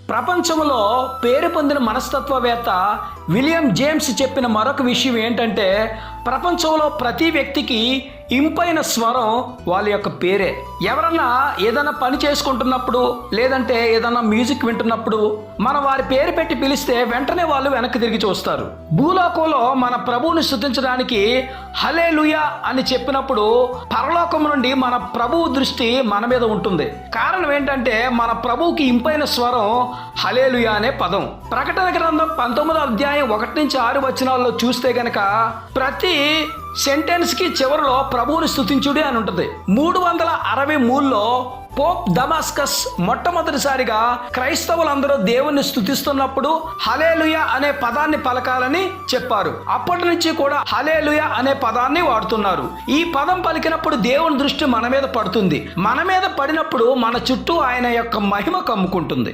ప్రపంచంలో పేరు పొందిన మనస్తత్వవేత్త విలియం జేమ్స్ చెప్పిన మరొక విషయం ఏంటంటే, ప్రపంచంలో ప్రతి వ్యక్తికి ఇంపైన స్వరం వాళ్ళ యొక్క పేరే. ఎవరన్నా ఏదైనా పని చేసుకుంటున్నప్పుడు, లేదంటే ఏదైనా మ్యూజిక్ వింటున్నప్పుడు మనం వారి పేరు పెట్టి పిలిస్తే వెంటనే వాళ్ళు వెనక్కి తిరిగి చూస్తారు. భూలోకంలో మన ప్రభువుని స్తుతించడానికి హల్లెలూయా అని చెప్పినప్పుడు పరలోకం నుండి మన ప్రభువు దృష్టి మన మీద ఉంటుంది. కారణం ఏంటంటే, మన ప్రభువుకి ఇంపైన స్వరం హల్లెలూయా అనే పదం. ప్రకటన గ్రంథం 19వ అధ్యాయం 1-6 వచనాల్లో చూస్తే గనక ప్రతి సెంటెన్స్ కి చివరిలో ప్రభువుని స్తుతించుడి అని ఉంటుంది. 363లో పోప్ దమాస్కస్ మొట్టమొదటిసారిగా క్రైస్తవులందరూ దేవుణ్ణి స్తుతిస్తున్నప్పుడు హల్లెలూయా అనే పదాన్ని పలకాలని చెప్పారు. అప్పటి నుంచి కూడా హల్లెలూయా అనే పదాన్ని వాడుతున్నారు. ఈ పదం పలికినప్పుడు దేవుని దృష్టి మన మీద పడుతుంది. మన మీద పడినప్పుడు మన చుట్టూ ఆయన యొక్క మహిమ కమ్ముకుంటుంది.